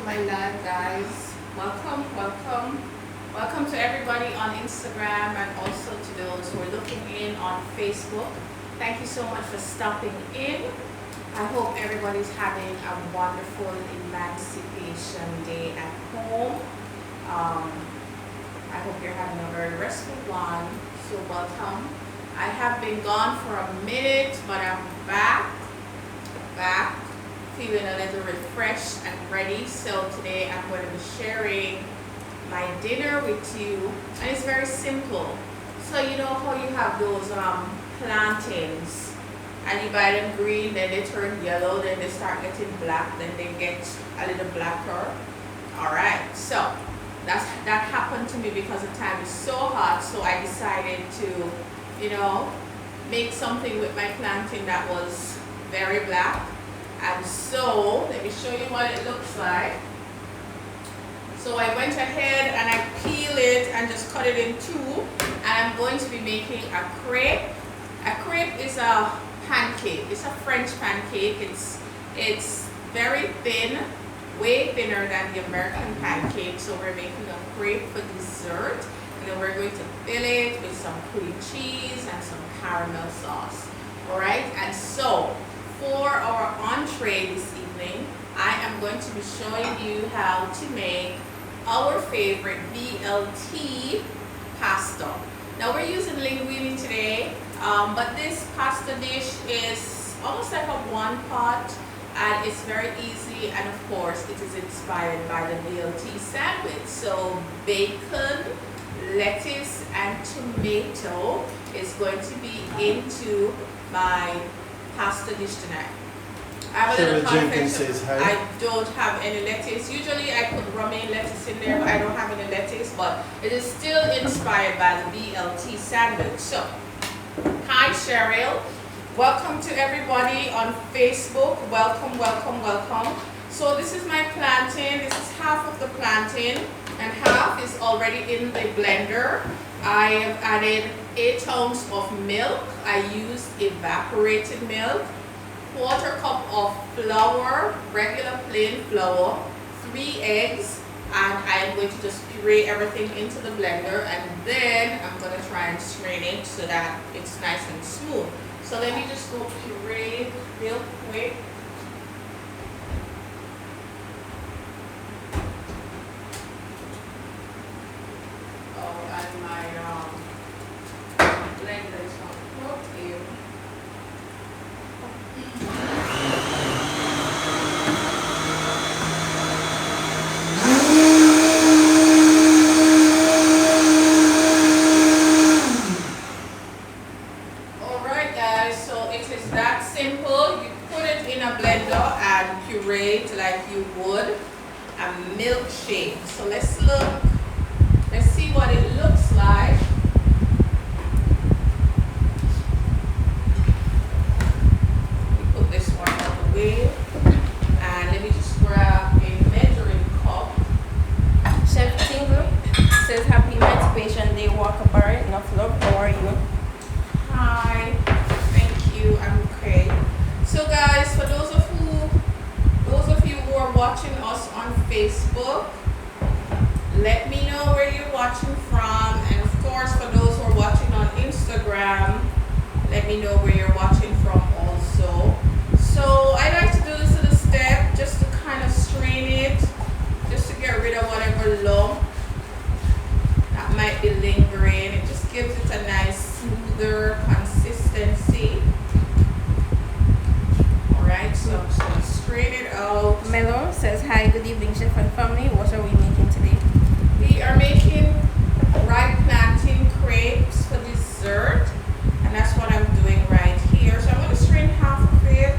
my live, guys. Welcome to everybody on Instagram and also to those who are looking in on Facebook. Thank you so much for stopping in. I hope everybody's having a wonderful Emancipation Day at home. I hope you're having a very restful one. So welcome. I have been gone for a minute, but I'm back, feeling a little refreshed and ready. So today I'm going to be sharing my dinner with you, and it's very simple. So you know how you have those plantains, and you buy them green, then they turn yellow, then they start getting black, then they get a little blacker. Alright, so that happened to me because the time is so hot, so I decided to, make something with my plantain that was very black. And so, let me show you what it looks like. So I went ahead and I peeled it and just cut it in two, and I'm going to be making a crepe. A crepe is a pancake. It's a French pancake. It's very thin, way thinner than the American pancake. So we're making a crepe for dessert, and then we're going to fill it with some cream cheese and some caramel sauce. Alright, and so for our entree this evening, I am going to be showing you how to make our favorite Blt pasta. Now we're using linguine today, but this pasta dish is almost like a one pot, and it's very easy, and of course it is inspired by the Blt sandwich. So bacon, lettuce and tomato is going to be into my pasta dish tonight. I have a little confession. I don't have any lettuce. Usually I put romaine lettuce in there, but I don't have any lettuce. But it is still inspired by the Blt sandwich. So, hi Cheryl. Welcome to everybody on Facebook. Welcome. So this is my plantain. This is half of the plantain, and half is already in the blender. I have added 8 ounces of milk. I used evaporated milk, 1/4 cup of flour, regular plain flour, 3 eggs, and I am going to just puree everything into the blender, and then I'm going to try and strain it so that it's nice and smooth. So let me just go puree real quick. So let's see what it looks like. We put this one out of the way, and let me just grab a measuring cup. Chef Tingle says happy Emancipation Day, Walker-Barrett. Enough love, how are you? Hi, thank you, I'm okay. So guys, for those of you who are watching us on Facebook, let me know where you're watching from, and of course for those who are watching on Instagram, let me know where you're watching from also. So I like to do this little step just to kind of strain it, just to get rid of whatever lump that might be lingering. It just gives it a nice smoother consistency. Alright, so I'm just going to strain it out. Melo says hi, good evening chef and family. What are we making today? We are making ripe plantain crepes for dessert, and that's what I'm doing right here. So I'm going to strain half of it.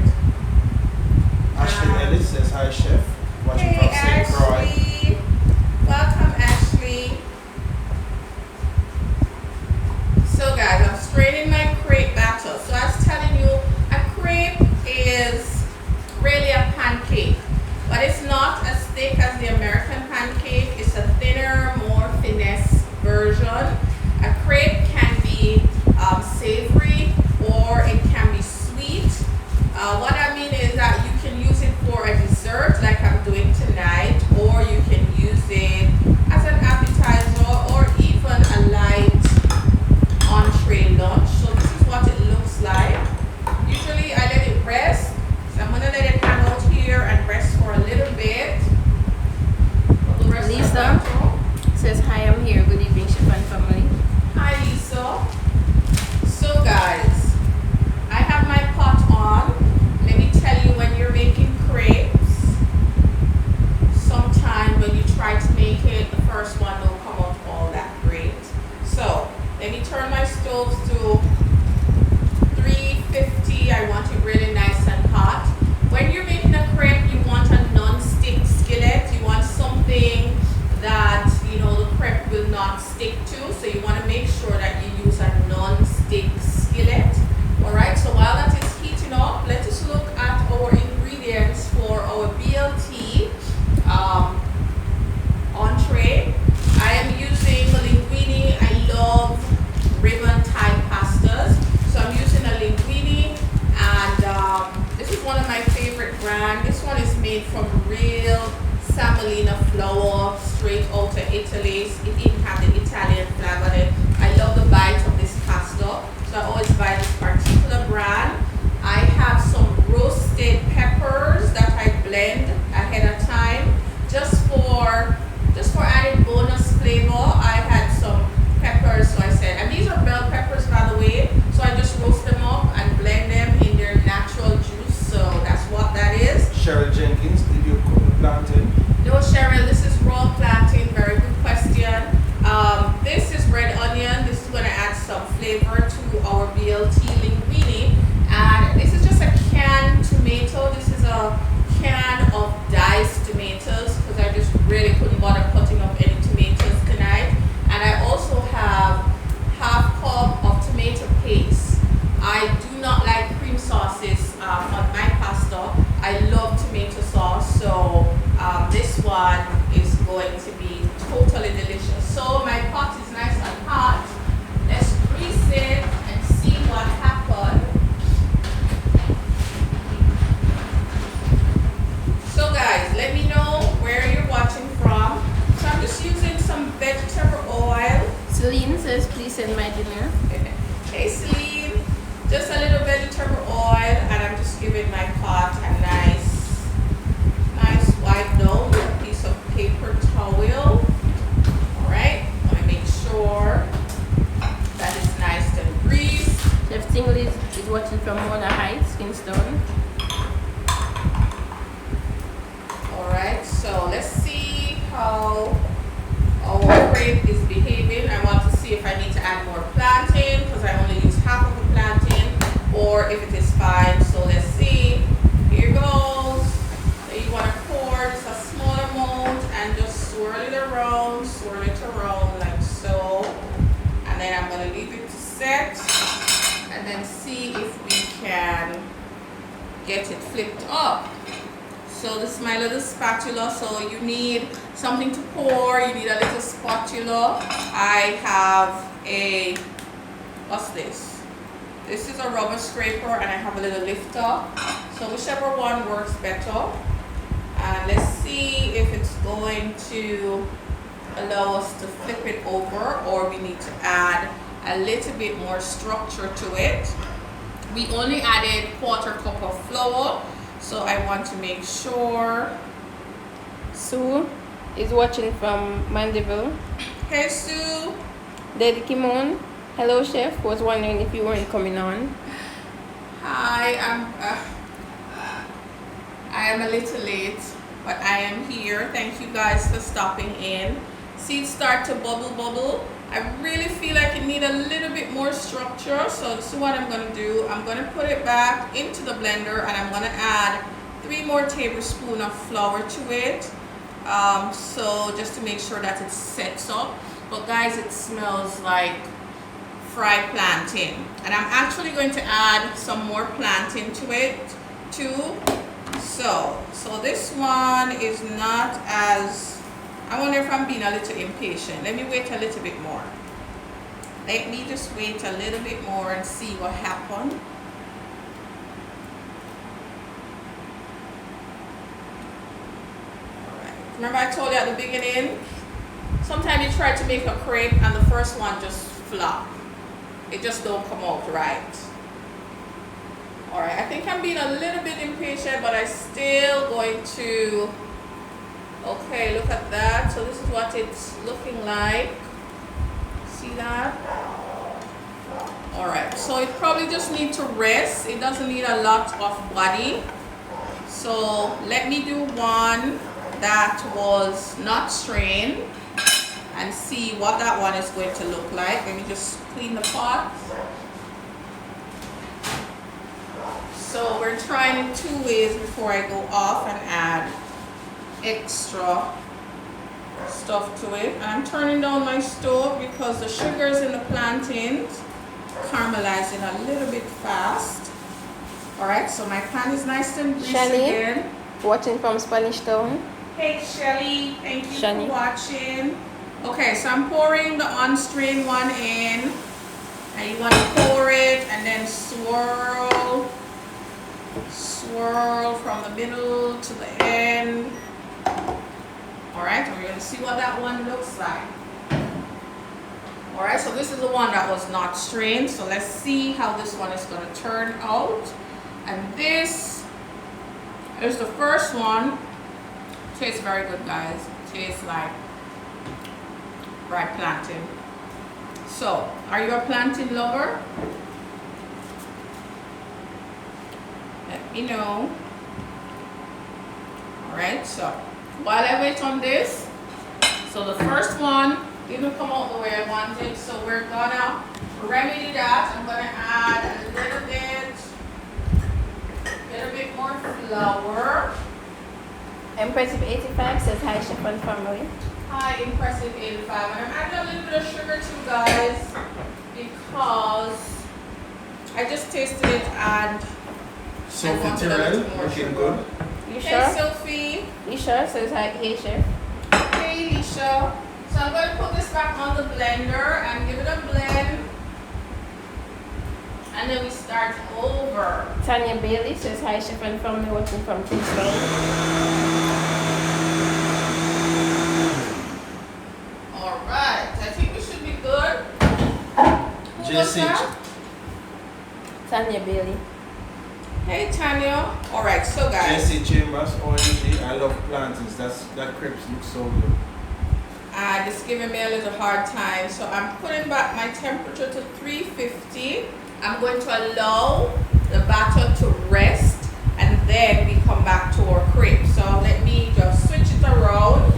Ashley Ellis says hi, chef. Watching Hey from St. Croix. Ashley, welcome Ashley. So guys, I'm straining my crepe batter. So I was telling you, a crepe is really a pancake, but it's not as thick as the American pancake. It's a thinner, more stoves to 350. I want it really nice and hot. When you're making a crepe, you want a non-stick skillet. You want something that, you know, the crepe will not stick to. So you want to make sure that you use a non-stick skillet. Alright, so while that is heating up, let us look at our ingredients for our BLT entree. I am using linguine. I love ribbon type pastas. So I'm using a linguine, and this is one of my favorite brands. This one is made from real semolina flour, straight out of Italy. It even has the Italian flavor in it. I love the bite of this pasta, so I always buy this particular brand. I have some roasted peppers that I blend ahead of time, just for added bonus flavor. I had some peppers, so I said, and these are bell peppers, by the way, so I just roast them up and blend them in their natural juice. So that's what that is. Cheryl Jenkins, did you cook the plantain? No, Cheryl, this is raw plantain. Very good question. This is red onion. This is going to add some flavor to our BLT linguine. And this is just a canned tomato. This is a can of diced tomatoes because I just really couldn't bother cutting up any tomatoes tonight. And I also have half cup of tomato paste. I do not like cream sauces on my pasta. I love tomato sauce, so this one is going to be totally delicious. So my pot is nice and hot. Let's grease it and see what happened. So guys, let me know where you're watching from. So I'm just using some vegetable oil. Celine says, please send my dinner. Hey Celine, just a little vegetable oil, and I'm just giving my pot a nice wipe down with a piece of paper towel. Alright, I want to make sure that it's nice and greased. Chef Tingley is watching from Mona Heights, Kingston. Alright, so let's see how our crepe is behaving. I want to see if I need to add more plantain because I only use half of the plantain, or if it is fine. So let's see. Here goes. So you want to pour just a small amount and just swirl it around like so. And then I'm going to leave it to set and then see if we can get it flipped up. So this is my little spatula. So you need something to pour. You need a little spatula. I have a, what's this? This is a rubber scraper, and I have a little lifter. So whichever one works better. And let's see if it's going to allow us to flip it over, or we need to add a little bit more structure to it. We only added 1/4 cup of flour. So I want to make sure. Sue is watching from Mandeville. Hey Sue. Daddy Kimon, hello chef, was wondering if you weren't coming on. Hi, I am a little late, but I am here. Thank you guys for stopping in. See it start to bubble. I really feel like it needs a little bit more structure, so this is what I'm going to do. I'm going to put it back into the blender, and I'm going to add 3 more tablespoons of flour to it. So just to make sure that it sets up. But guys, it smells like fried plantain, and I'm actually going to add some more plantain to it too. So this one is not as, I wonder if I'm being a little impatient. Let me wait a little bit more. Let me just wait a little bit more and see what happened. Alright. Remember I told you at the beginning, sometimes you try to make a crepe and the first one just flop. It just don't come out right. Alright, I think I'm being a little bit impatient, but I'm still going to. Okay, look at that. So this is what it's looking like. See that? Alright, so it probably just needs to rest. It doesn't need a lot of body. So let me do one that was not strained. And and see what that one is going to look like. Let me just clean the pot. So we're trying it 2 ways before I go off and add extra stuff to it. And I'm turning down my stove because the sugars in the plantains caramelizing a little bit fast. Alright, so my pan is nice and greasy again. Watching from Spanish Town. Hey Shelly, thank you Shani. for watching. Okay, so I'm pouring the unstrained one in. And you want to pour it and then swirl from the middle to the end. Alright, and we're going to see what that one looks like. Alright, so this is the one that was not strained. So let's see how this one is going to turn out. And this is the first one. Tastes very good, guys. Tastes like ripe plantain. So, are you a plantain lover? Let me know. Alright, so while I wait on this, so the first one didn't come out the way I wanted, so we're gonna remedy that. I'm gonna add a little bit more flour. Impressive 85 says hi, Chef and family. Hi, Impressive 85. And I'm adding a little bit of sugar too, guys, because I just tasted it and Sophie Tyrell, looking good. You Hey, sure? Sophie. Lisha says hi, hey Chef. Hey, Lisha. So I'm going to put this back on the blender and give it a blend. And then we start over. Tanya Bailey says hi, Chef and family, watching from Kingston. Alright, I think we should be good. Who was JC. that? Tanya Bailey. Hey, Tanya. Alright, so guys. JC Chambers, ONG. I love plantains. That crepes look so good. It's giving me a little hard time. So I'm putting back my temperature to 350. I'm going to allow the batter to rest and then we come back to our crepe. So let me just switch it around.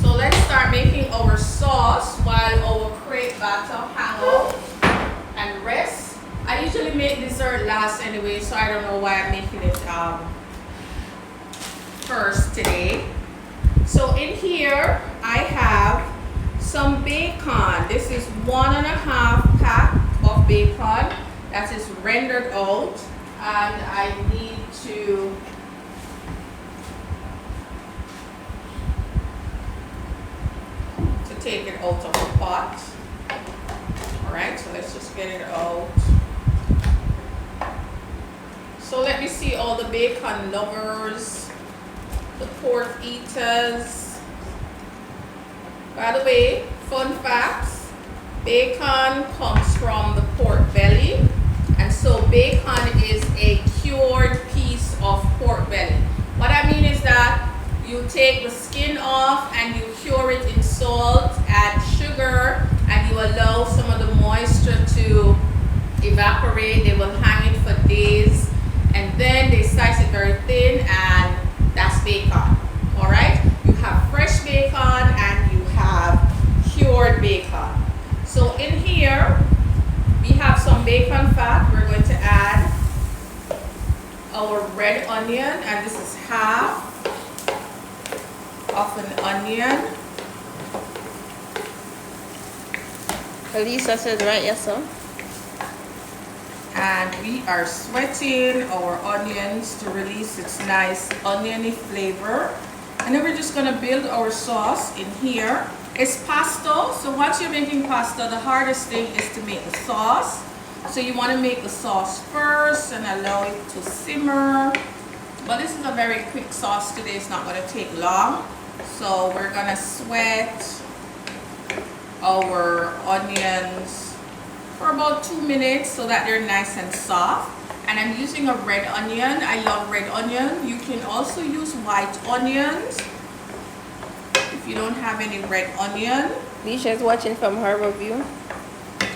So let's start making our sauce while our crepe batter hang out and rest. I usually make dessert last anyway, so I don't know why I'm making it first today. So in here I have some bacon. This is 1.5 pack of bacon that is rendered out, and I need to take it out of the pot. Alright, so let's just get it out. So let me see all the bacon lovers, the pork eaters. By the way, fun facts, bacon comes from the pork belly, and so bacon is a cured piece of pork belly. What I mean is that you take the skin off and you cure it in salt, add sugar, and you allow some of the moisture to evaporate. They will hang it for days, and then they slice it very thin, and that's bacon. Alright? You have fresh bacon and you have cured bacon. So in here, we have some bacon fat. We're going to add our red onion, and this is half of an onion. Lisa says right, yes sir. And we are sweating our onions to release its nice oniony flavor. And then we're just going to build our sauce in here. It's pasta, so once you're making pasta, the hardest thing is to make the sauce. So you want to make the sauce first and allow it to simmer. But this is a very quick sauce today, it's not going to take long. So we're going to sweat our onions for about 2 minutes so that they're nice and soft. And I'm using a red onion. I love red onion. You can also use white onions if you don't have any red onion. Lisha is watching from her review.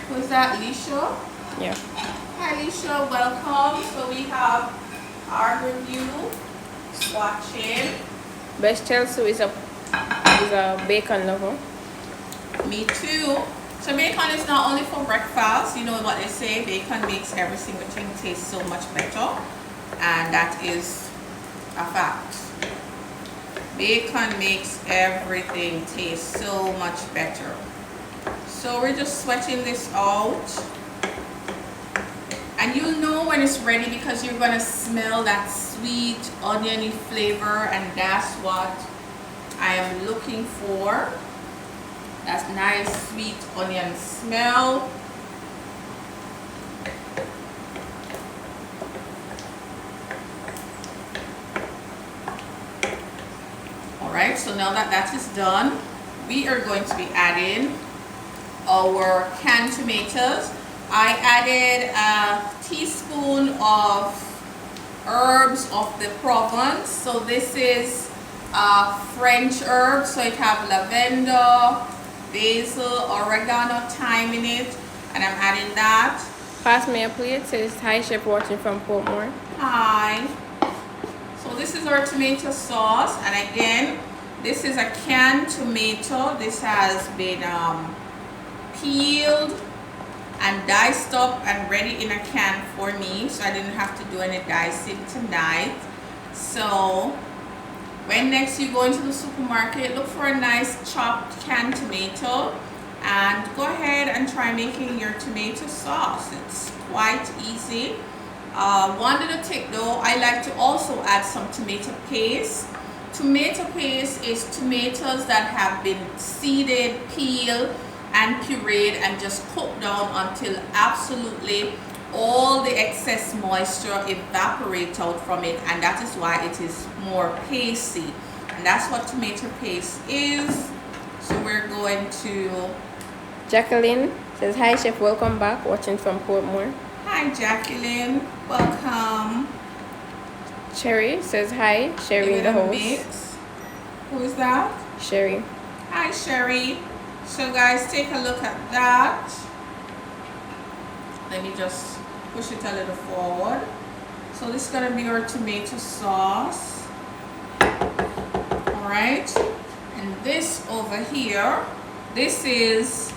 Who's that, Lisha? Yeah. Hi Lisha, welcome. So we have our review swatching. Best Chelsea is a is a bacon lover. Me too. So bacon is not only for breakfast. You know what they say, bacon makes every single thing taste so much better. And that is a fact. Bacon makes everything taste so much better. So we're just sweating this out. And you'll know when it's ready because you're gonna smell that sweet oniony flavor, and that's what I am looking for. That nice sweet onion smell. Alright, so now that that is done, we are going to be adding our canned tomatoes. I added a teaspoon of herbs of the Provence. So this is French herbs. So it have lavender, basil, oregano, thyme in it, and I'm adding that. Pass me a plate. Says hi, Chef watching from Portmore. Hi. So this is our tomato sauce, and again, this is a canned tomato. This has been peeled and diced up and ready in a can for me, so I didn't have to do any dicing tonight. So when next you go into the supermarket, look for a nice chopped canned tomato and go ahead and try making your tomato sauce. It's quite easy. One little tip though, I like to also add some tomato paste. Tomato paste is tomatoes that have been seeded, peeled, and pureed and just cooked down until absolutely all the excess moisture evaporates out from it, and that is why it is more pasty, and that's what tomato paste is. So we're going to... Jacqueline says hi, Chef, welcome back, watching from Portmore. Hi Jacqueline, welcome. Sherry says hi, Sherry in the house. Mix. Who is that? Sherry. Hi Sherry. So guys, take a look at that. Let me just push it a little forward. So this is going to be our tomato sauce. Alright. And this over here, this is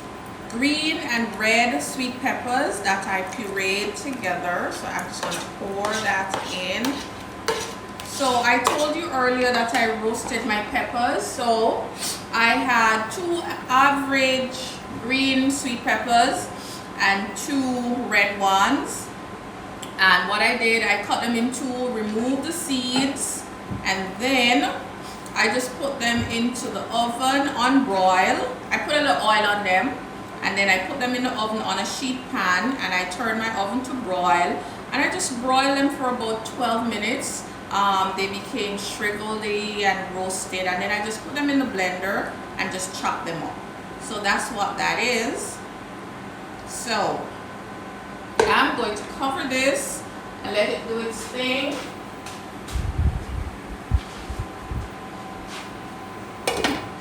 green and red sweet peppers that I pureed together. So I'm just going to pour that in. So I told you earlier that I roasted my peppers. So I had 2 average green sweet peppers and 2 red ones. And what I did, I cut them in 2, removed the seeds, and then I just put them into the oven on broil. I put a little oil on them, and then I put them in the oven on a sheet pan, and I turned my oven to broil, and I just broiled them for about 12 minutes. They became shrivelly and roasted, and then I just put them in the blender and just chop them up. So that's what that is. So I'm going to cover this and let it do its thing.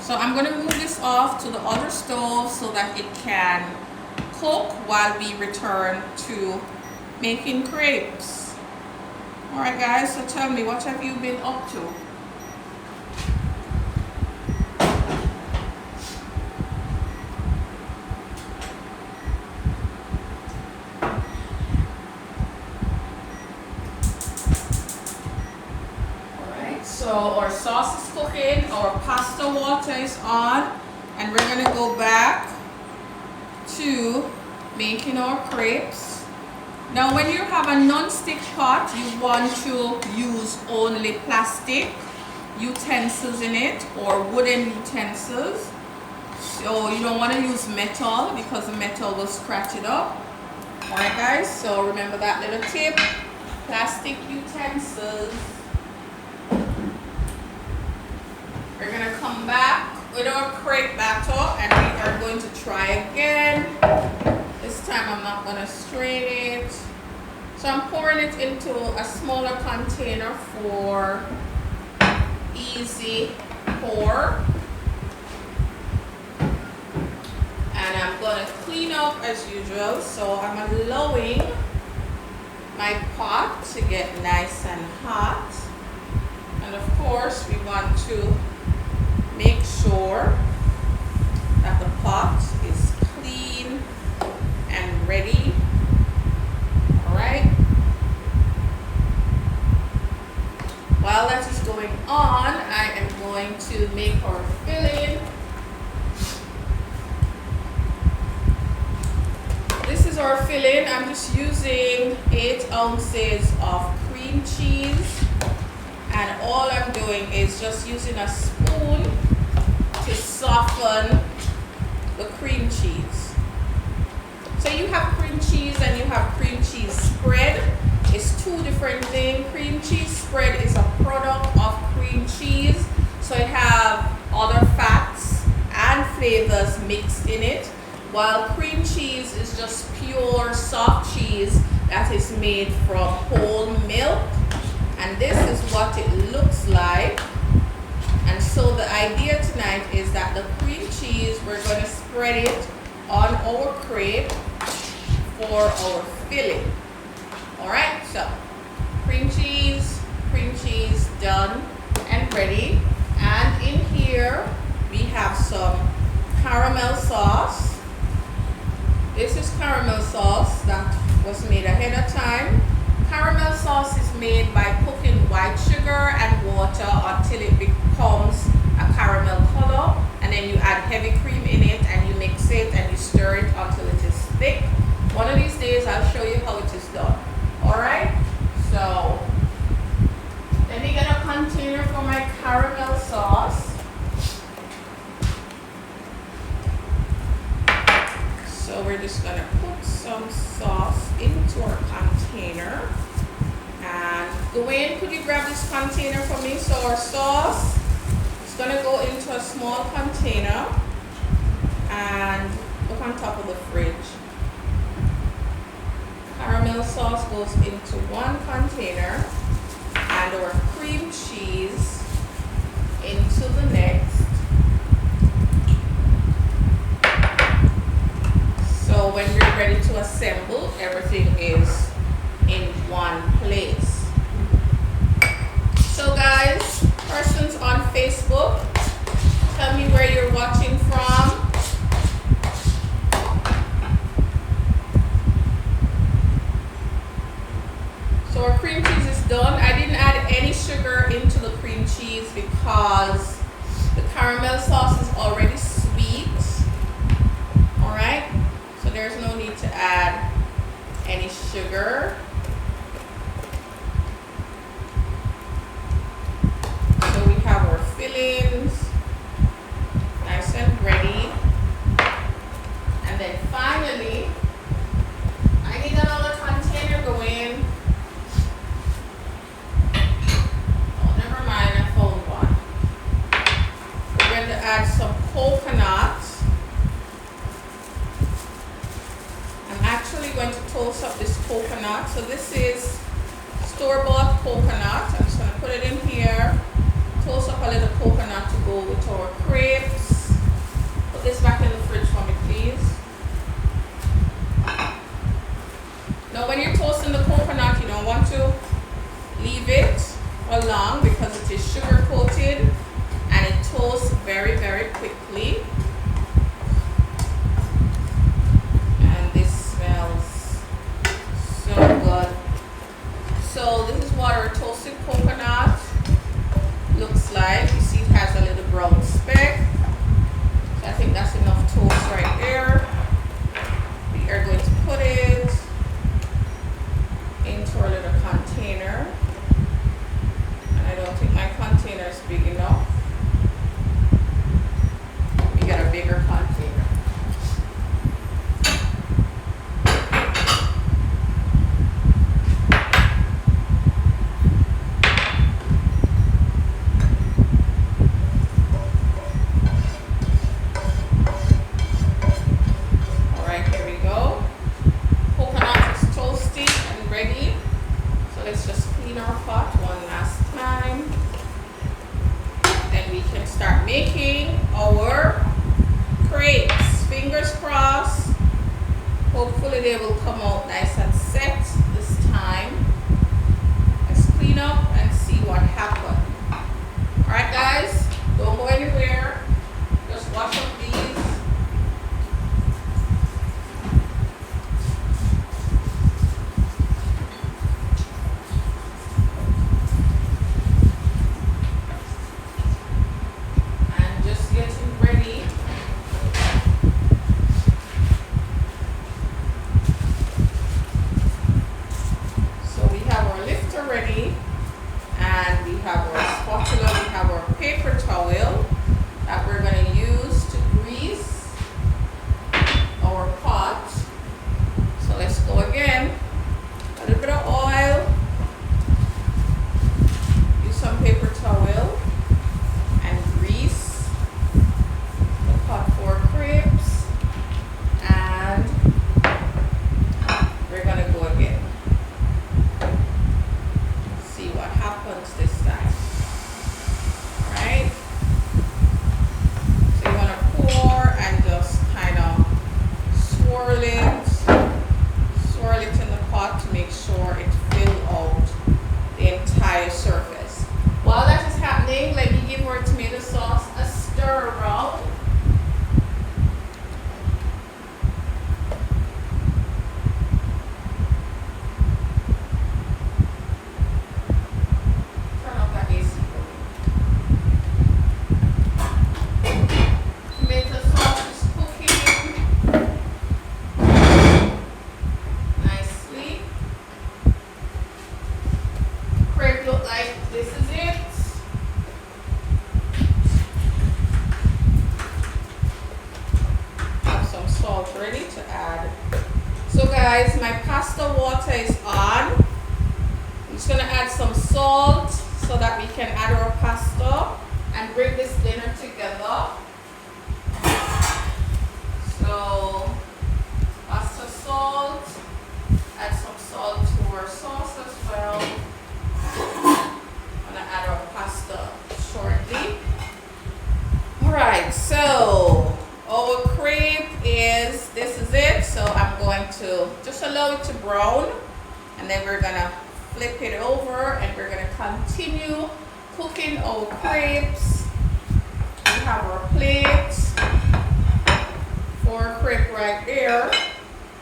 So I'm going to move this off to the other stove so that it can cook while we return to making crepes. Alright guys, so tell me, what have you been up to? Alright, so our sauce is cooking, our pasta water is on, and we're going to go back to making our crepes. Now when you have a non-stick pot, you want to use only plastic utensils in it or wooden utensils. So you don't want to use metal because the metal will scratch it up. Alright guys, so remember that little tip, plastic utensils. We're going to come back with our crepe batter and we are going to try again. This time I'm not going to strain it. So I'm pouring it into a smaller container for easy pour. And I'm going to clean up as usual. So I'm allowing my pot to get nice and hot. And of course we want to make sure that the pot is clean and ready. Alright. While that is going on, I am going to make our filling. This is our filling. I'm just using 8 ounces of cream cheese. And all I'm doing is just using a spoon to soften the cream cheese. So you have cream cheese and you have cream cheese spread. It's two different things. Cream cheese spread is a product of cream cheese. So it have other fats and flavors mixed in it. While cream cheese is just pure soft cheese that is made from whole milk. And this is what it looks like. And so the idea tonight is that the cream cheese, we're going to spread it on our crepe for our filling. Alright, so cream cheese done and ready. And in here we have some caramel sauce. This is caramel sauce that was made ahead of time. Caramel sauce is made by cooking white sugar and water until it becomes a caramel color, and then you add heavy cream in it and you mix it and you stir it until it is thick. One of these days I'll show you how it is done. Alright, so let me get a container for my caramel sauce. So we're just going to put some sauce into our container. And Dwayne, could you grab this container for me? So our sauce is going to go into a small container and look on top of the fridge. Caramel sauce goes into one container and our cream cheese into the next. So when you're ready to assemble, everything is in one place. So guys, persons on Facebook, tell me where you're watching from. So our cream cheese is done. I didn't add any sugar into the cream cheese because the caramel sauce is already sweet. Alright, so there's no need to add any sugar. So we have our fillings nice and ready. And then finally, I need another container going. Oh, never mind, I found one. We're going to add some coconut. I'm actually going to toast up this coconut. So this is store-bought coconut. I'm just going to put it in here. Toast up a little coconut to go with our crepes. Put this back in the fridge for me, please. Now when you're toasting the coconut, you don't want to leave it for long because it is sugar coated and it toasts very, very quickly. And this smells so good. So this is what our toasted coconut looks like. You see it has a little brown speck. So I think that's enough toast right there. We are going to put it into our little container. And I don't think my container is big enough. We get a bigger container. Hopefully they will come out nice and set this time. Let's clean up and see what happened. Alright guys, don't go anywhere. salt ready to add. So guys, my pasta water is on. I'm just gonna add some salt so that we can add our pasta and bring this dinner together. So pasta salt, add some salt to our sauce as well. I'm gonna add our pasta shortly. Alright, so our crepe this is it. So I'm going to just allow it to brown, and then we're gonna flip it over and we're gonna continue cooking our crepes. We have our plate for a crepe right there.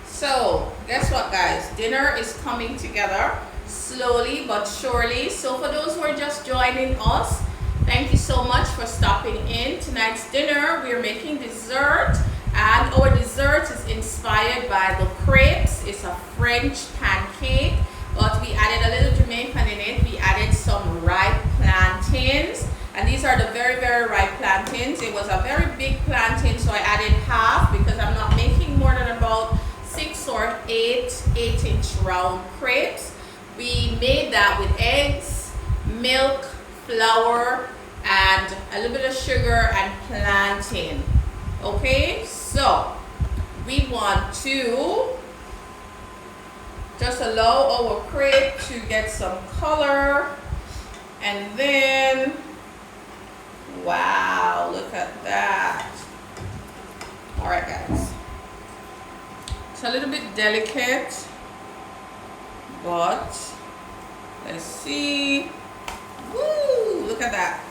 So guess what guys, dinner is coming together slowly but surely. So for those who are just joining us, thank you so much for stopping in. Tonight's dinner, we are making dessert, and our dessert is inspired by the crepes. It's a French pancake, but we added a little Jamaican in it. We added some ripe plantains, and these are the very, very ripe plantains. It was a very big plantain, so I added half because I'm not making more than about 6 or 8-inch round crepes. We made that with eggs, milk, flour, and a little bit of sugar and plantain. Okay, so we want to just allow our crepe to get some color, and then wow, look at that. All right guys, it's a little bit delicate, but let's see. Woo, look at that.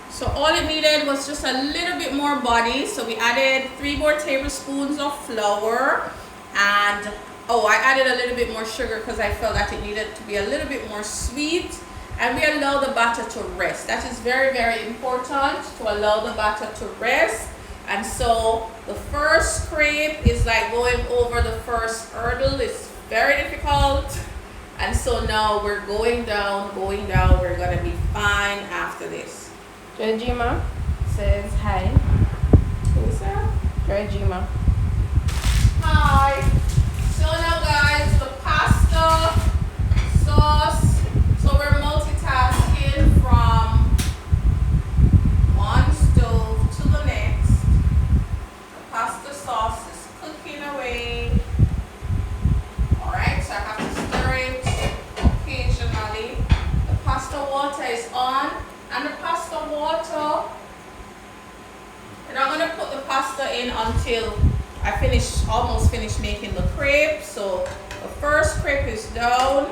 So all it needed was just a little bit more body. So we added 3 more tablespoons of flour, and I added a little bit more sugar because I felt that it needed to be a little bit more sweet. And we allow the batter to rest. That is very, very important, to allow the batter to rest. And so the first crepe is like going over the first hurdle. It's very difficult. And so now we're going down. We're gonna be fine after this. Georgina says hi. Who's that? Georgina. Hi. So now guys, the pasta sauce. So we're multitasking from one stove to the next. The pasta sauce is cooking away. Alright, so I have to stir it occasionally. The pasta water is on, and the pasta water, we're not going to put the pasta in until I almost finish making the crepe. So the first crepe is down,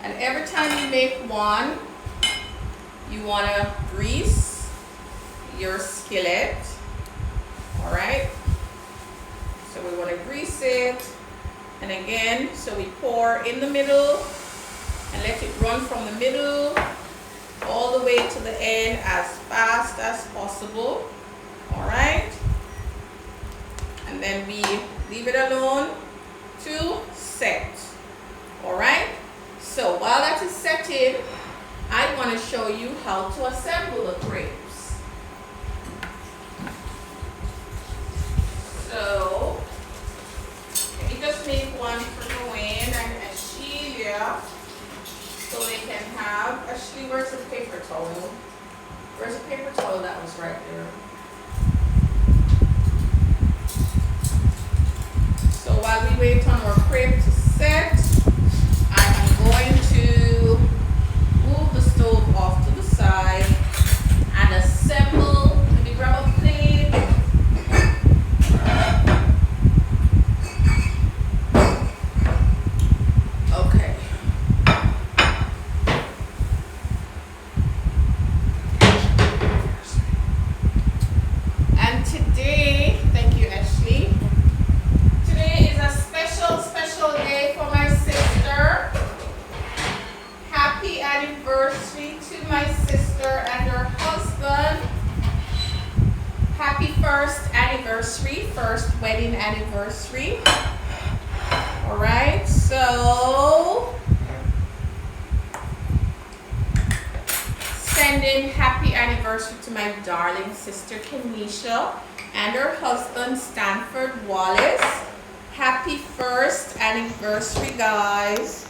and every time you make one, you want to grease your skillet. Alright, so we want to grease it. And again, so we pour in the middle and let it run from the middle all the way to the end as fast as possible. All right. And then we leave it alone to set. All right. So while that is setting, I want to show you how to assemble the crepes. So let me just make one for Joanne and Ashelia so they can have. Ashley, where's the paper towel? Where's the paper towel that was right there? So while we wait on our crepe to set, I am going to move the stove off to the side and assemble. Let me grab a plate. Okay. And today, thank you, Ashley. Today is a special, special day for my sister. Happy anniversary to my sister and her husband. Happy first anniversary, first wedding anniversary. All right, so sending happy anniversary to my darling sister Kenisha and her husband Stanford Wallace. Happy 1st anniversary, guys.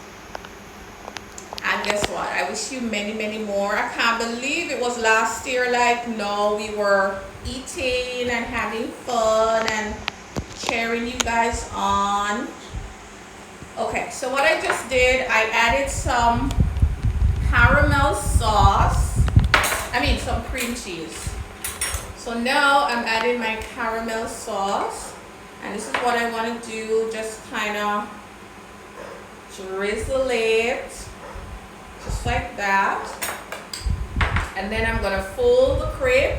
And guess what? I wish you many, many more. I can't believe it was last year. Like, no, we were eating and having fun and cheering you guys on. Okay, so what I just did, I added some caramel sauce. Some cream cheese. So now I'm adding my caramel sauce. And this is what I want to do. Just kind of drizzle it. Just like that. And then I'm going to fold the crepe.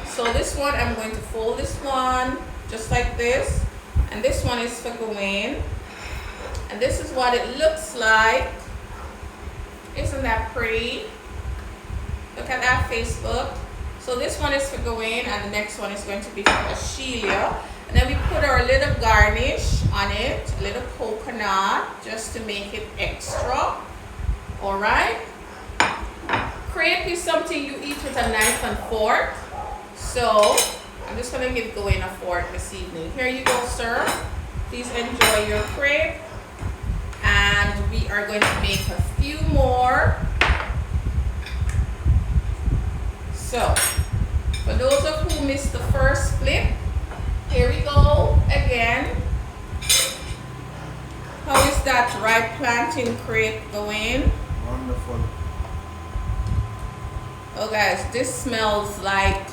So this one, I'm going to fold this one just like this. And this one is for Gawain. And this is what it looks like. Isn't that pretty? Look at that, Facebook. So this one is for Gawain and the next one is going to be for Ashelia. And then we put our little garnish on it, a little coconut, just to make it extra. Alright? Crepe is something you eat with a knife and fork. So I'm just going to give Gawain a fork this evening. Here you go, sir. Please enjoy your crepe. And we are going to make a few more. So, for those of who missed the first flip, here we go again. How is that ripe plantain crepe going? Wonderful. Oh guys, this smells like,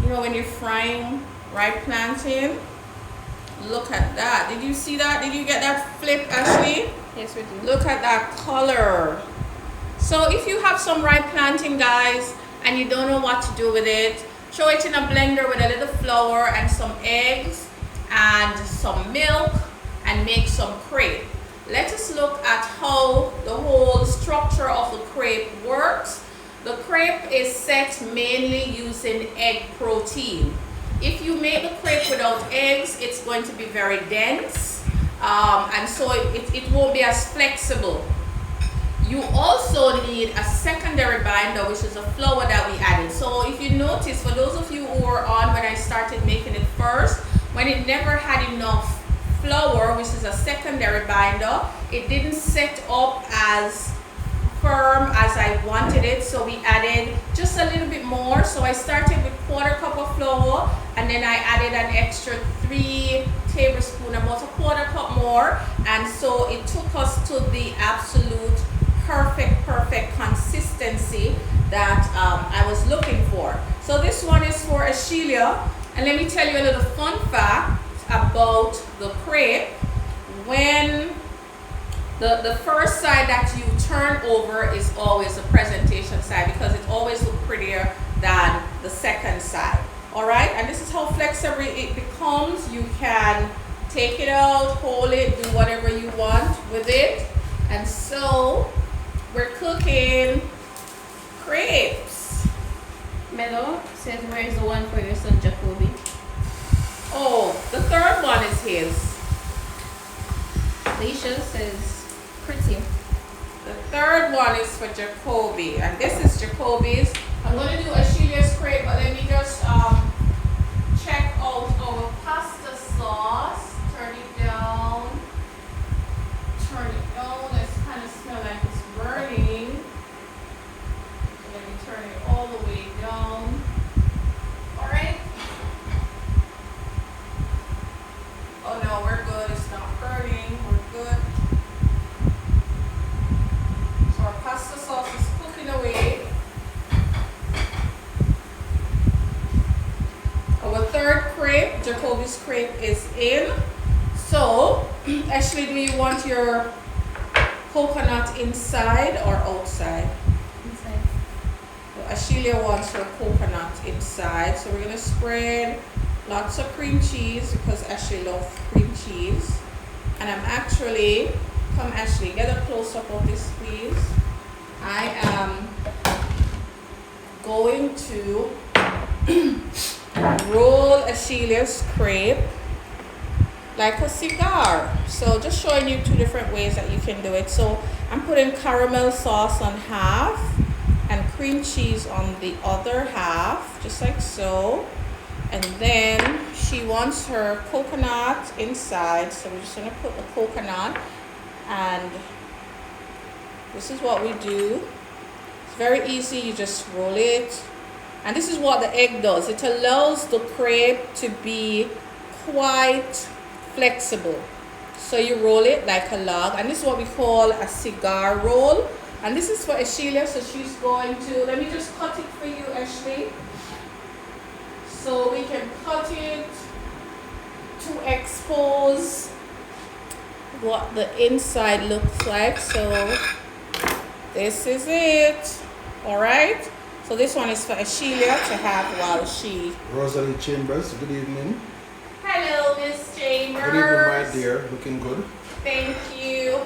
when you're frying ripe plantain. Look at that. Did you see that? Did you get that flip, Ashley? Yes, we do. Look at that color. So if you have some ripe plantain, guys, and you don't know what to do with it, throw it in a blender with a little flour and some eggs and some milk and make some crepe. Let us look at how the whole structure of the crepe works. The crepe is set mainly using egg protein. If you make the crepe without eggs, it's going to be very dense, and so it won't be as flexible. You also need a secondary binder, which is a flour that we added. So if you notice, for those of you who were on when I started making it first, when it never had enough flour, which is a secondary binder, it didn't set up as firm as I wanted it, so we added just a little bit more. So I started with 1/4 cup of flour, and then I added an extra 3 tablespoons, about a 1/4 cup more, and so it took us to the absolute perfect consistency that I was looking for. So this one is for Ashelia, and let me tell you a little fun fact about the crepe. When the first side that you turn over is always the presentation side, because it always looks prettier than the second side. Alright, and this is how flexible it becomes. You can take it out, hold it, do whatever you want with it. And so we're cooking crepes. Melo says, where is the one for your son Jacoby? Oh, the third one is his. Alicia says, pretty. The third one is for Jacoby, and this is Jacoby's. I'm going to do Ashelia's crepe, but let me just check out our pasta sauce. Turn it down. It's kind of smell like it's burning. So let me turn it all the way down. Alright. Oh no, we're good. It's not burning. We're good. So our pasta sauce is cooking away. Our third crepe, Jacoby's crepe, is in. So, Ashley, do you want your coconut inside or outside? Inside. So Ashelia wants her coconut inside. So we're going to spread lots of cream cheese because Ashley loves cream cheese. And I'm actually, come Ashley, get a close up of this please. I am going to roll Ashelia's crepe like a cigar. So just showing you 2 different ways that you can do it. So I'm putting caramel sauce on half and cream cheese on the other half, just like so. And then she wants her coconut inside, so we're just gonna put the coconut, and this is what we do. It's very easy, you just roll it. And this is what the egg does. It allows the crepe to be quite flexible. So you roll it like a log, and this is what we call a cigar roll. And this is for Ashelia, so she's going to, let me just cut it for you, Ashley. So we can cut it to expose what the inside looks like. So this is it. All right. So this one is for Ashelia to have while she. Rosalie Chambers, good evening. Hello, Miss Chambers. Good evening, my dear. Looking good. Thank you.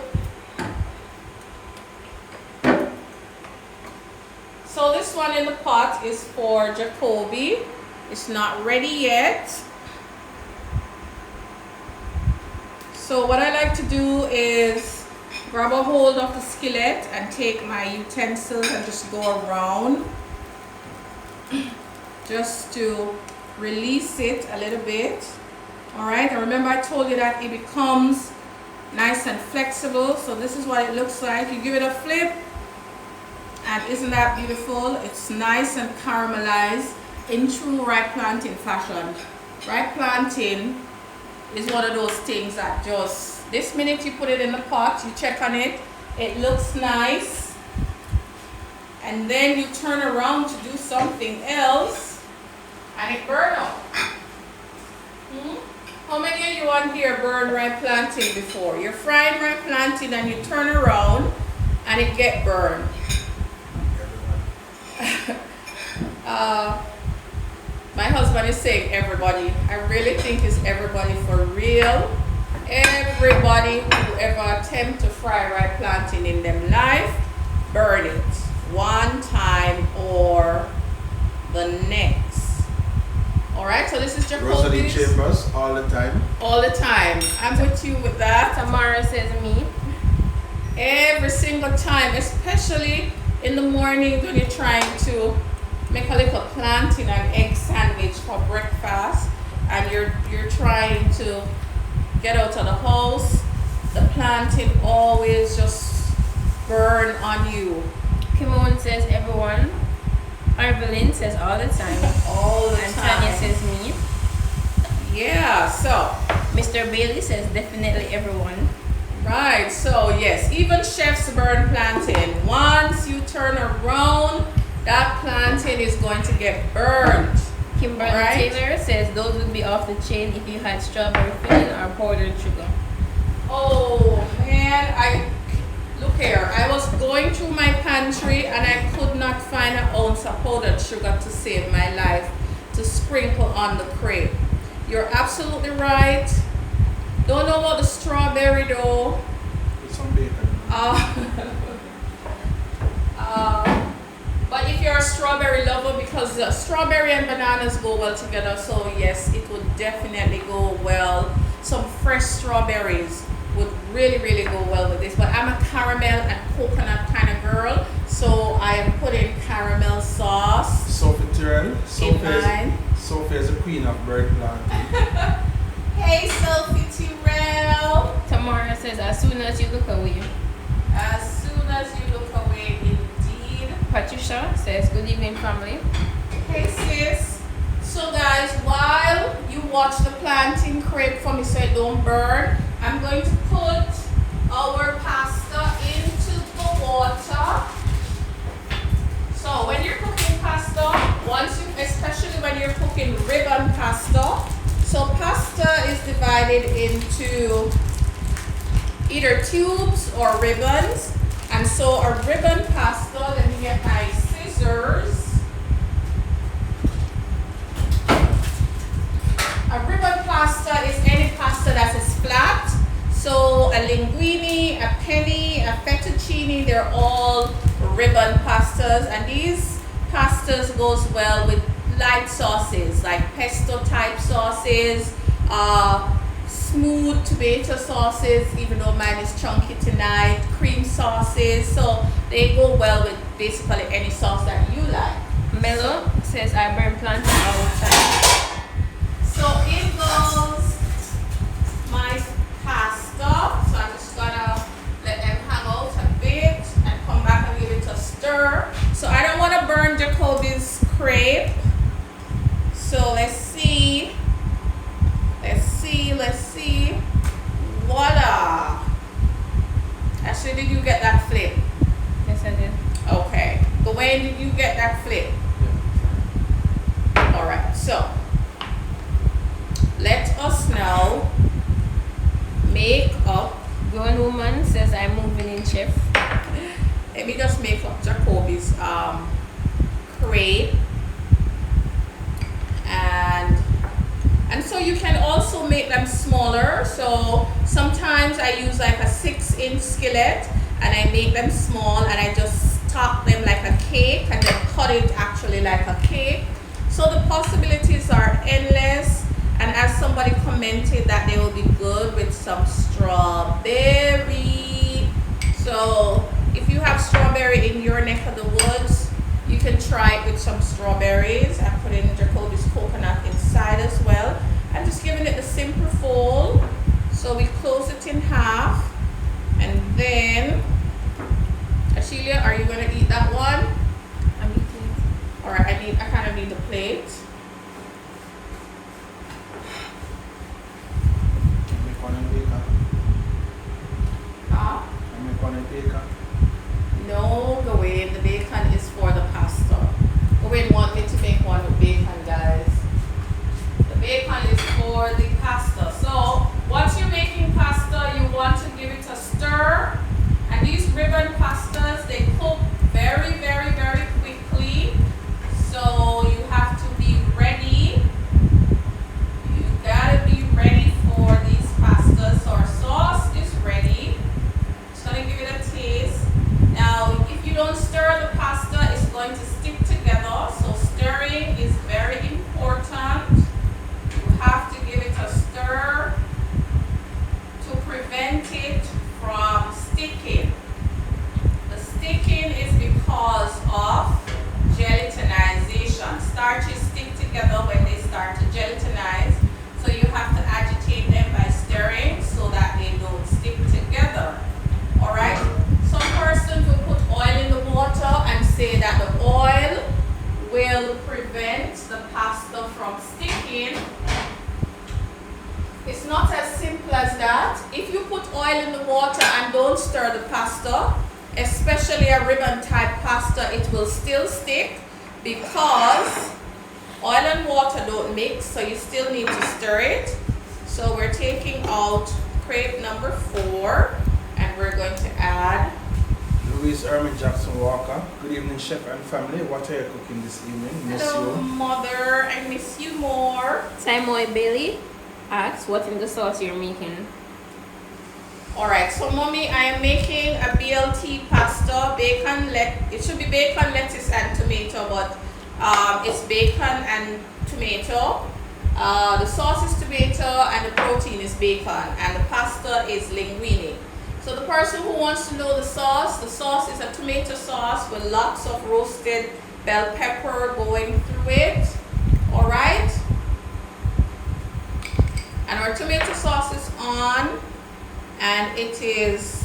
So this one in the pot is for Jacoby. It's not ready yet. So what I like to do is grab a hold of the skillet and take my utensils and just go around just to release it a little bit. All right, and remember I told you that it becomes nice and flexible. So this is what it looks like. You give it a flip, and isn't that beautiful? It's nice and caramelized in true ripe plantain fashion. Ripe plantain is one of those things that just, this minute you put it in the pot, you check on it, it looks nice, and then you turn around to do something else and it burn up. How many of you on here burn ripe plantain before? You're frying ripe plantain and you turn around and it get burned. My husband is saying everybody. I really think it's everybody for real. Everybody who ever attempt to fry ripe plantain in them life, burn it one time or the next. Alright, so this is Rosalie Jacoby's. Chambers, all the time. All the time. I'm with you with that. Tamara says me. Every single time, especially in the morning when you're trying to make a little plantain and egg sandwich for breakfast, and you're trying to get out of the house, the plantain always just burn on you. Kimon says everyone. Arvelyn says all the time. All the And time. Tanya says me. Yeah, so Mr. Bailey says definitely everyone. right, so yes, even chefs burn plantain. Once you turn around, that plantain is going to get burned. Kimberly Right. Taylor says those would be off the chain if you had strawberry filling or powdered sugar. Oh man, look here. I was going through my pantry and I could not find an ounce of powdered sugar to save my life to sprinkle on the crepe. You're absolutely right. Don't know about the strawberry though. With some bacon. But if you're a strawberry lover, because strawberry and bananas go well together, so yes, it would definitely go well. Some fresh strawberries would really, really go well with this. But I'm a caramel and coconut kind of girl, so I am putting caramel sauce Sophie Tyrrell. in mine. Sophie is the queen of bird planting. Hey, Sophie Tyrrell. Tamara says as soon as you look away. As soon as you look away, indeed. Patricia says good evening family. Hey sis. So guys, while you watch the plantain crepe for me so it don't burn, I'm going to put our pasta into the water. So when you're cooking pasta, especially when you're cooking ribbon pasta, so pasta is divided into either tubes or ribbons. And so a ribbon pasta, let me get my scissors. A ribbon pasta is any pasta that is flat. So a linguine, a penne, a fettuccine, they're all ribbon pastas. And these pastas goes well with light sauces like pesto type sauces, smooth tomato sauces, even though mine is chunky tonight, cream sauces. So they go well with basically any sauce that you like. Mellow says I burn plantain all the time. So in goes my pasta. So I'm just gonna let them hang out a bit and come back and give it a stir. So I don't want to burn Jacoby's crepe. So let's see. Voila. Actually, did you get that flip? Yes, I did. Okay. But when did you get that flip? Alright, so let us now make up. Grown woman says I'm moving in, chef. Let me just make up Jacoby's crepe. And so you can also make them smaller. So sometimes I use like a 6-inch skillet and I make them small and I just top them like a cake and then cut it actually like a cake. So the possibilities are endless, and as somebody commented that they will be good with some strawberry. So if you have strawberry in your neck of the woods, you can try it with some strawberries and put in Jacoby's coconut inside as well. I'm just giving it the simple fold. So we close it in half, and then Ashelia, are you gonna eat that one? I'm eating it. All right, I kind of need the plate. Make one and bacon. Huh? Make one and bacon. No, Gawain, the bacon is for the pasta. Gawain want me to make one with bacon, guys. The bacon is for the pasta. So once you're making pasta, you want to give it a stir. And these ribbon pastas, they cook very, very, very quickly. So you have to be ready. You gotta be ready for these pastas. So our sauce is ready. Just gonna give it a taste. Now, if you don't stir the pasta, it's going to stick together. So stirring is very important. You have to give it a stir to prevent it from sticking. The sticking is because of gelatinization. Starches stick together when they start to gelatinize. So you have to agitate them by stirring so that they don't stick together. Alright? Some persons will put oil in the water and say that the oil will prevent the pasta from sticking. It's not as simple as that. If you put oil in the water and don't stir the pasta, especially a ribbon type pasta, it will still stick because oil and water don't mix, so you still need to stir it. So we're taking out crepe number 4 and we're going to add Louise Ermin Jackson Walker. Good evening, chef and family. What are you cooking this evening? Miss hello, you. mother, I miss you more. Simoy Bailey asks what in the sauce you're making. Alright, so mommy, I am making a BLT pasta, bacon, it should be bacon, lettuce and tomato, but it's bacon and tomato. The sauce is tomato and the protein is bacon, and the pasta is linguine. So the person who wants to know the sauce is a tomato sauce with lots of roasted bell pepper going through it. Alright? And our tomato sauce is on, and it is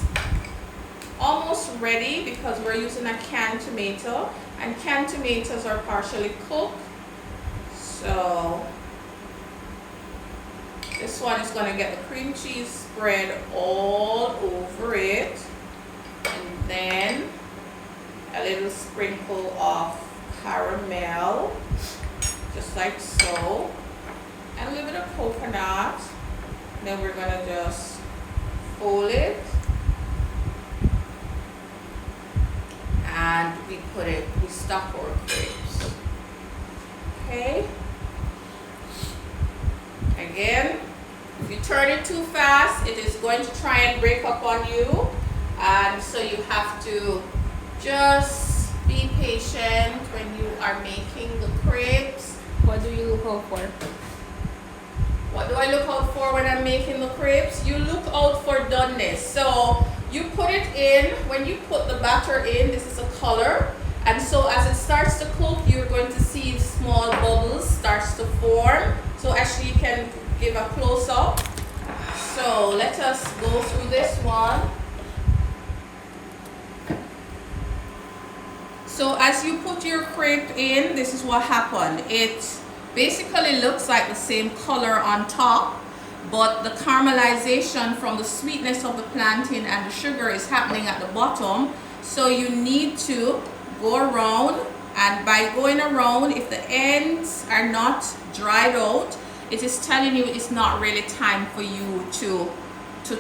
almost ready because we're using a canned tomato, and canned tomatoes are partially cooked. So this one is going to get the cream cheese spread all over it, and then a little sprinkle of caramel, just like so, and a little bit of coconut. And then we're going to just fold it, and we stuff our grapes. Okay. Again, if you turn it too fast, it is going to try and break up on you, and so you have to just be patient when you are making the crepes. What do you look out for? What do I look out for when I'm making the crepes? You look out for doneness. So you put it in, when you put the batter in, this is a color. And so as it starts to cook, you're going to see small bubbles starts to form. So actually you can give a close-up. So let us go through this one. So as you put your crepe in, this is what happened. It basically looks like the same color on top, but the caramelization from the sweetness of the plantain and the sugar is happening at the bottom. So you need to go around, and by going around, if the ends are not dried out, it is telling you it's not really time for you to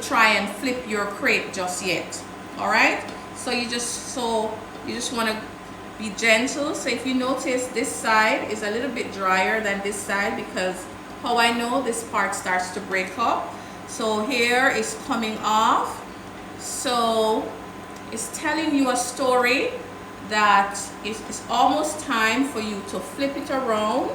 try and flip your crepe just yet. All right, so you just want to be gentle. So if you notice, this side is a little bit drier than this side, because how I know this part starts to break up. So here is coming off. So it's telling you a story that it's almost time for you to flip it around,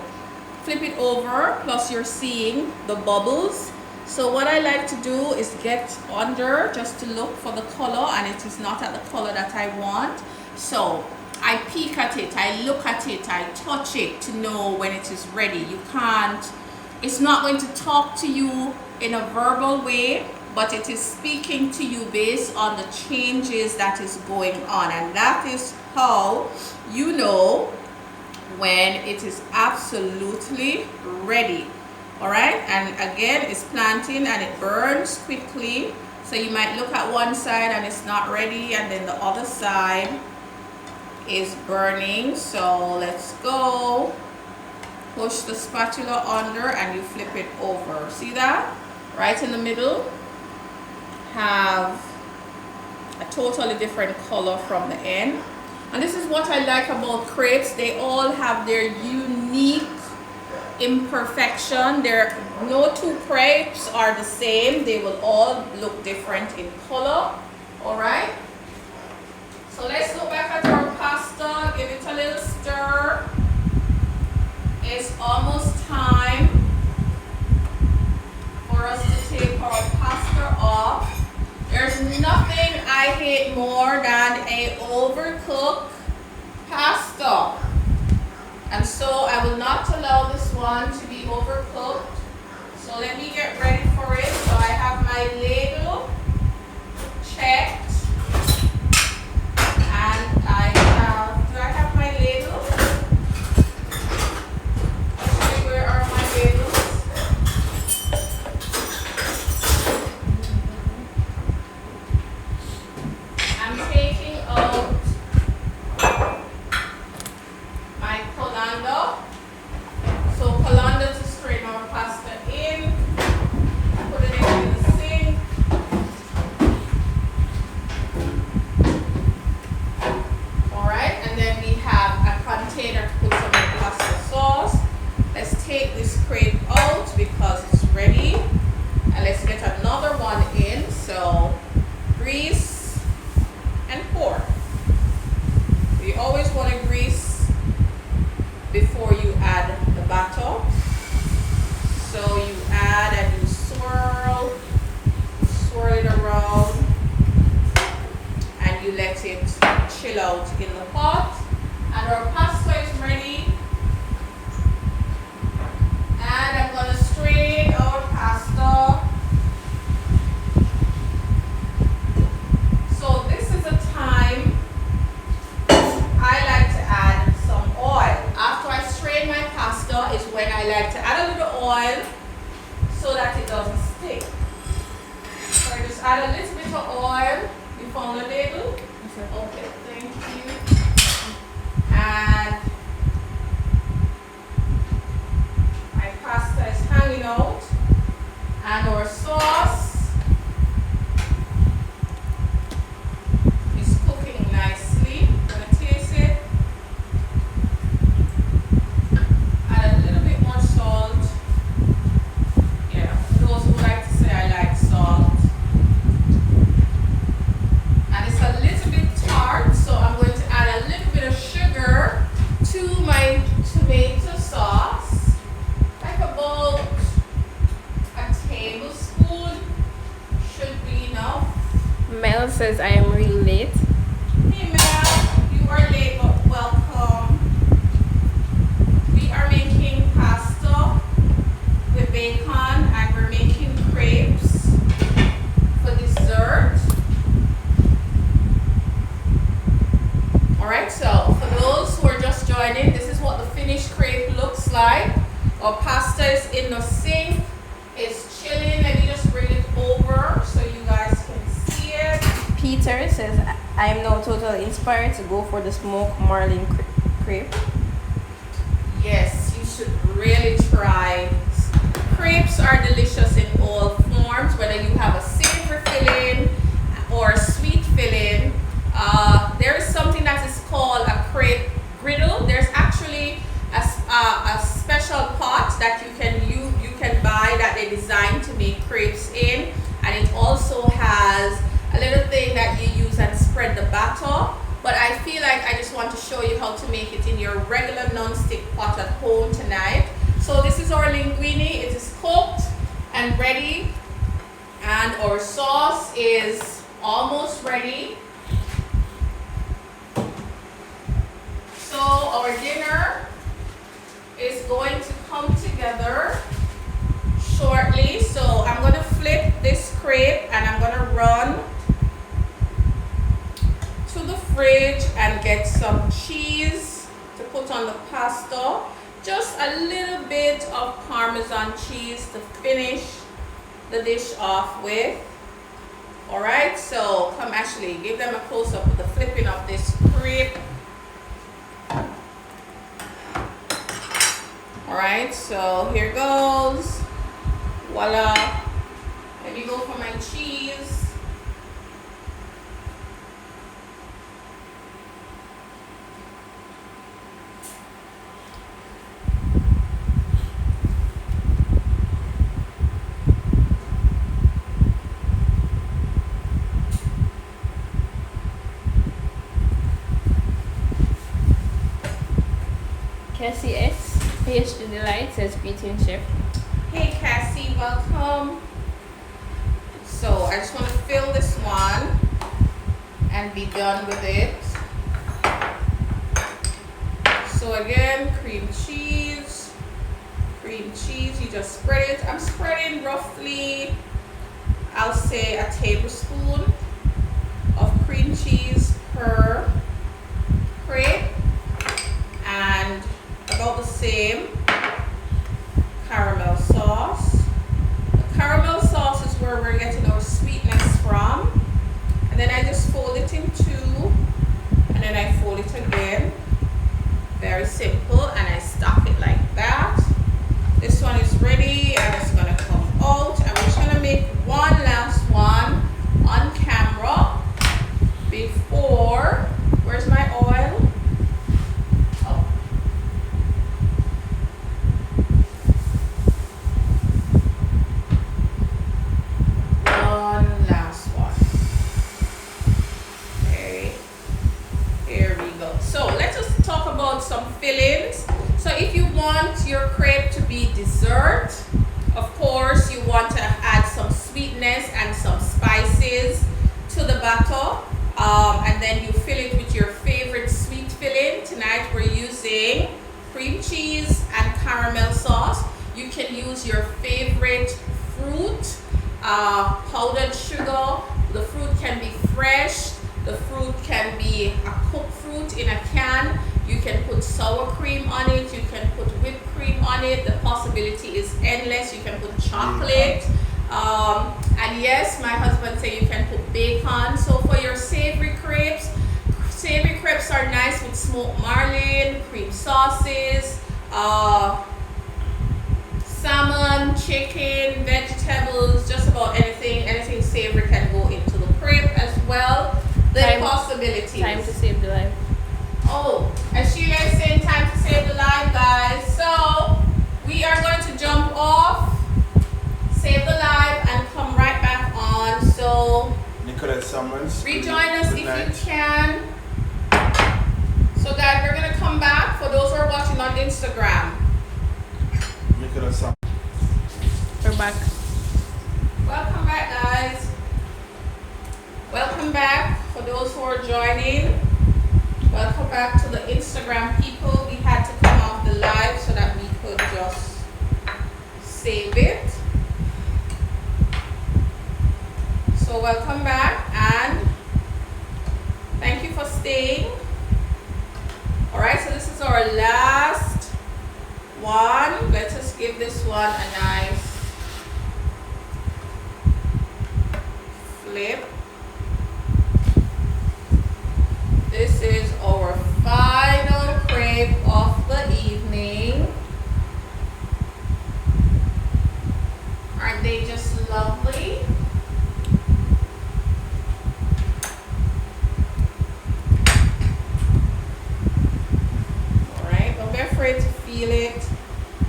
flip it over, plus you're seeing the bubbles. So what I like to do is get under just to look for the color, and it is not at the color that I want. So I peek at it, I look at it, I touch it to know when it is ready. You can't, it's not going to talk to you in a verbal way, but it is speaking to you based on the changes that is going on, and that is how you know when it is absolutely ready. All right, and again, it's plantain and it burns quickly, so you might look at one side and it's not ready, and then the other side is burning. So let's go, push the spatula under and you flip it over. See that? Right in the middle have a totally different color from the end. And this is what I like about crepes. They all have their unique imperfection. No two crepes are the same. They will all look different in color. All right, so let's go back at our pasta, give it a little stir. It's almost time for us to take our pasta off. There's nothing I hate more than a overcooked pasta. And so I will not allow this one to be overcooked. So let me get ready for it. So I have my ladle checked. And do I have my ladle? Actually, where are my ladles? I'm taking out my colander. So colander to strain our pasta in. Put it in the sink. Alright, and then we have a container to put some pasta sauce. Let's take this crepe out because it's ready. And let's get another one in. So grease and pour. You always want to grease before you add the batter. So you add and you swirl it around, and you let it chill out in the pot. And our pasta is ready. And I'm going to strain our pasta. So this is a time I like to add some oil. After I strain my pasta is when I like to add a little oil so that it doesn't stick. So I just add a little bit of oil. You found a ladle? Okay, thank you. And my pasta is hanging out. And our sauce is cooking nicely. I'm gonna taste it. Add a little bit more salt. Yeah, for those who like to say I like salt. And it's a little bit tart, so I'm going to add a little bit of sugar to my tomato sauce. Like about a tablespoon should be enough. Mel says I am really late. Hey Mel, you are late, but well, I am now totally inspired to go for the smoked marlin crepe. Yes, you should really try. Crepes are delicious in all forms, whether you have a savory filling or a sweet filling. There is something that is called a crepe griddle. There's actually a special pot that you can buy that they designed to make crepes in, and it also has a little thing that you use and spread the batter. But I feel like I just want to show you how to make it in your regular non-stick pot at home tonight. So this is our linguine. It is cooked and ready, and our sauce is almost ready. So our dinner is going to come together shortly. So I'm going to flip this crepe and I'm going to run to the fridge and get some cheese to put on the pasta. Just a little bit of Parmesan cheese to finish the dish off with. Alright, so come Ashley, give them a close-up of the flipping of this crepe. Alright, so here goes. Voila. Let me go for my cheese. Cassie S. PhD Delight says greeting, chef. Hey Cassie, welcome. So I just want to fill this one and be done with it. So again, cream cheese, you just spread it. I'm spreading roughly, I'll say a tablespoon of cream cheese per crepe, and about the same caramel sauce. The caramel sauce is where we're getting our sweetness from. And then I just fold it in two, and then I fold it again. Very simple, and I stack it like that. This one is ready, and it's gonna come out. I'm just gonna make one last one on camera before, where's my oil? Some fillings. So if you want your crepe to be dessert, of course you want to add some sweetness and some spices to the batter, and then you fill it with your favorite sweet filling. Tonight we're using cream cheese and caramel sauce. You can use your favorite fruit, powdered sugar. The fruit can be fresh, the fruit can be a cooked fruit in a can. You can put sour cream on it, you can put whipped cream on it. The possibility is endless. You can put chocolate. And yes, my husband said you can put bacon. So for your savory crepes are nice with smoked marlin, cream sauces, salmon, chicken, vegetables, just about anything savory can go into the crepe as well. The possibilities. Time to save the life. Oh, and Sheila is saying time to save the life, guys. So we are going to jump off, save the live, and come right back on. So Nicolette Summers, rejoin us if you can. So guys, we're gonna come back for those who are watching on Instagram. Nicolette Summers. We're back. Welcome back, guys. Welcome back for those who are joining. Welcome back to the Instagram people. We had to come off the live so that we could just save it. So welcome back and thank you for staying. Alright, so this is our last one. Let us give this one a nice flip. lovely. Alright, don't be afraid to feel it,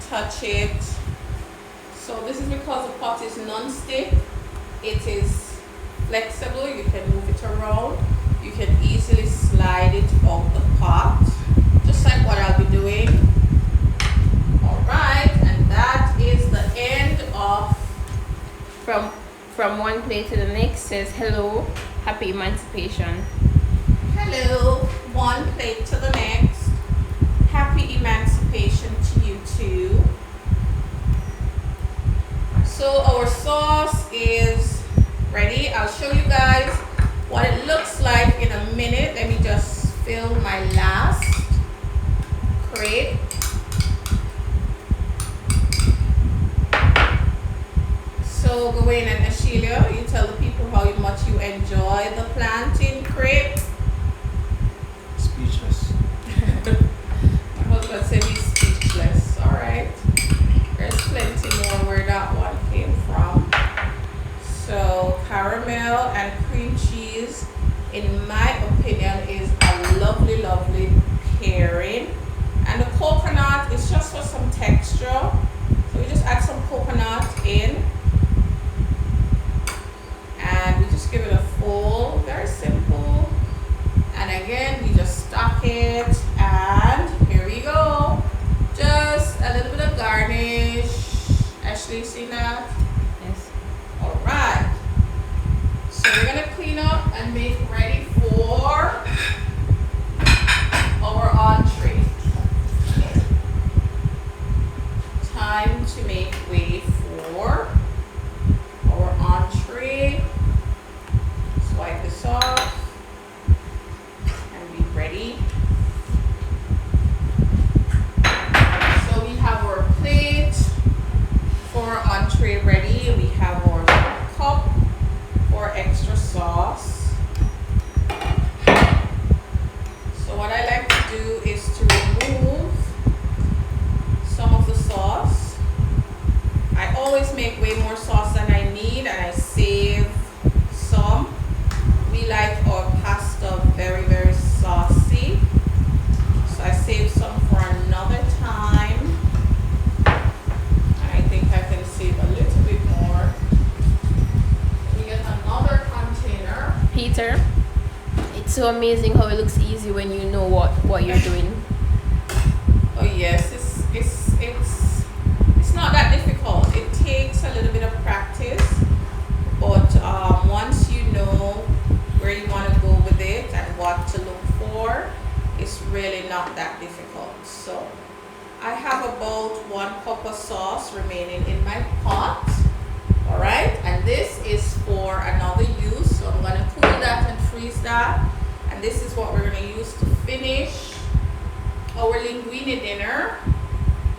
touch it. So this is because the pot is non-stick. It is flexible, you can move it around. You can easily slide it out the pot, just like what I'll be doing. Alright, and that is the end of From one plate to the next says hello, happy emancipation. hello, one plate to the next. Happy emancipation to you too. So our sauce is ready. I'll show you guys what it looks like in a minute. Let me just fill my last crate. So Gawain and Ashelia, you tell the people how much you enjoy the plantain crate. Speechless. My husband said he's speechless. Alright. There's plenty more where that one came from. So caramel and cream cheese, in my opinion, is a lovely, lovely pairing. And the coconut is just for some texture. So we just add some coconut in. And we just give it a full, very simple. And again, we just stock it. And here we go. Just a little bit of garnish. Ashley, see that? Yes. Alright. So we're going to clean up and make ready for our entree. Time to make way for our entree. Swipe this off and be ready. So we have our plate for our entree ready. We have our cup for extra sauce. So what I like to do is to remove some of the sauce. I always make way more sauce than I need, and I save some. We like our pasta very, very saucy, so I save some for another time. And I think I can save a little bit more. We get another container. Peter, it's so amazing how it looks easy when you know what you're doing. Oh yes, it's not that difficult. It takes a little bit of practice, but once you know where you want to go with it and what to look for, it's really not that difficult. So I have about 1 cup of sauce remaining in my pot. All right, and this is for another use. So I'm going to cool that and freeze that, and this is what we're going to use to finish our linguine dinner.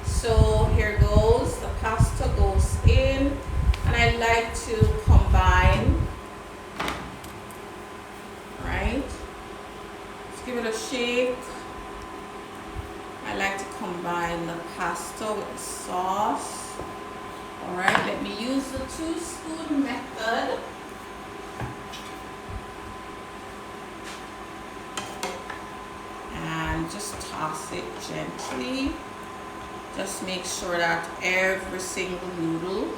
So here goes, the pasta goes in, and I like to combine, right? Let's give it a shake. I like to combine the pasta with the sauce. All right, let me use the 2-spoon method. And just toss it gently. Just make sure that every single noodle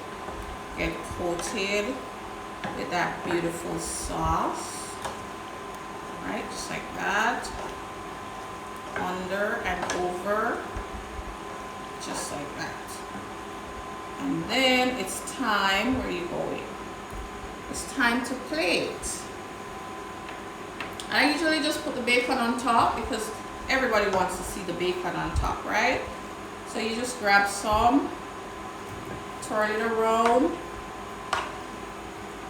get coated with that beautiful sauce. All right, just like that. Under and over, just like that. And then it's time, where are you going? It's time to plate. I usually just put the bacon on top because everybody wants to see the bacon on top, right? So you just grab some, turn it around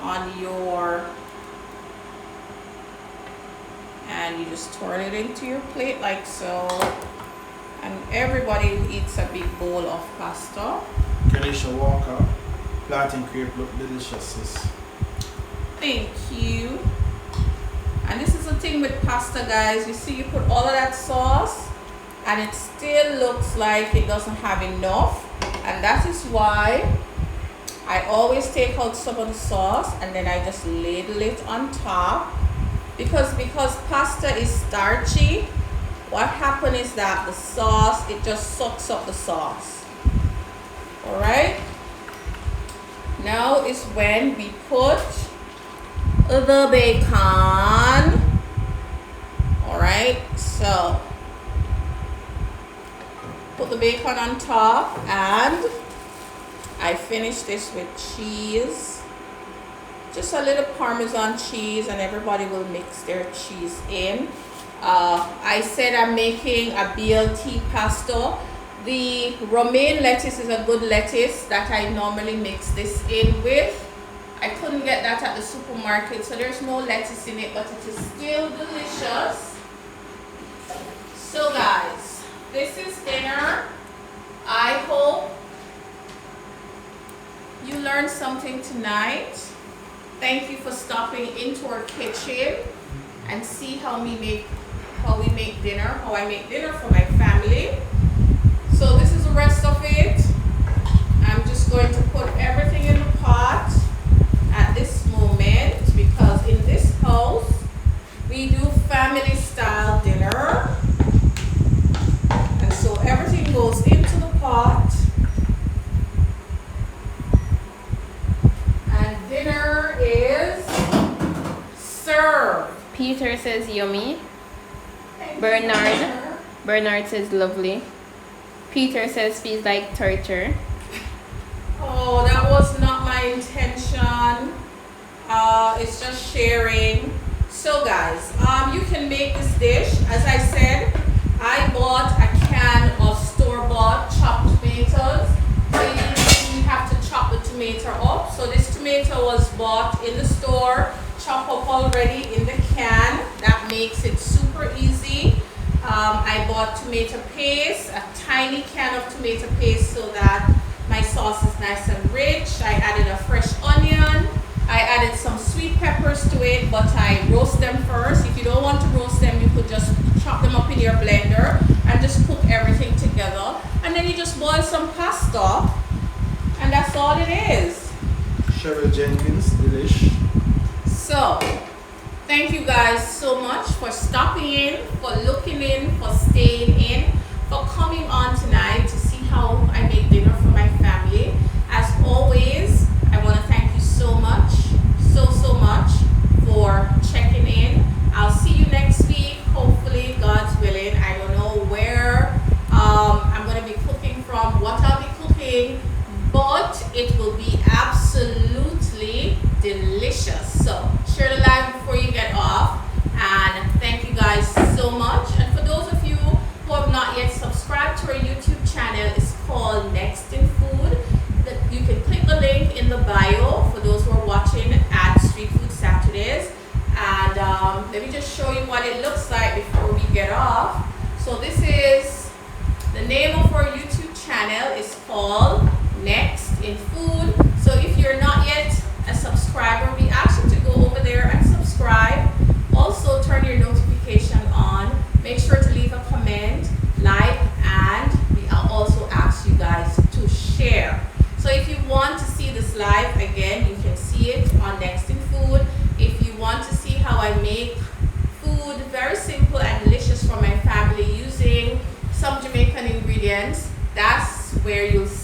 on your, and you just turn it into your plate like so. And everybody eats a big bowl of pasta. Kenisha Walker, plantain crepe look delicious, sis. Thank you. And this is the thing with pasta, guys. You see, you put all of that sauce and it still looks like it doesn't have enough. And that is why I always take out some of the sauce and then I just ladle it on top. Because pasta is starchy, what happens is that the sauce, it just sucks up the sauce. Alright? Now is when we put the bacon. Alright, so put the bacon on top, and I finish this with cheese. Just a little Parmesan cheese, and everybody will mix their cheese in. I said I'm making a Blt Pasta. The romaine lettuce is a good lettuce that I normally mix this in with. I couldn't get that at the supermarket, so there's no lettuce in it, but it is still delicious. So guys, this is dinner. I hope you learned something tonight. Thank you for stopping into our kitchen and see how we make dinner, how I make dinner for my family. So this is the rest of it. I'm just going to put everything in the pot at this moment, because in this house we do family style dinner, and so everything goes into the pot and dinner is served. Peter says yummy. Thank Bernard. you. Bernard says lovely. Peter says feels like torture. Oh, that was not my intention. It's just sharing. So guys, you can make this dish. As I said, I bought a can of store-bought chopped tomatoes. So you have to chop the tomato up. So this tomato was bought in the store, chopped up already in the can. That makes it super easy. I bought tomato paste, a tiny can of tomato paste, so that my sauce is nice and rich. I added a fresh onion. I added some sweet peppers to it, but I roast them first. If you don't want to roast them, you could just chop them up in your blender and just cook everything together. And then you just boil some pasta, and that's all it is. Cheryl Jenkins, delish. So, thank you guys so much for stopping in, for looking in, for staying in, for coming on tonight to see how I make dinner for my family. As always, I want to thank you so much, so much for checking in. I'll see you next week, hopefully, God's willing. I don't know where I'm going to be cooking from, what I'll be cooking, but it will be absolutely delicious. So share the live before you get off, and thank you guys so much. And for those of you who have not yet subscribed to our YouTube channel, it's called Nextinfood. You can click the link in the bio for those who are watching at Streetfoodsaturdays. And let me just show you what it looks like before we get off. So this is the name of our YouTube channel. Is called Nextinfood. So if you're not yet a subscriber, we ask you to go over there and subscribe. Also turn your notification on. Make sure to leave a comment, like, and we also ask you guys to share. So if you want to see this live again, you can see it on Nextinfood. If you want to see how I make food very simple and delicious for my family using some Jamaican ingredients, that's where you'll see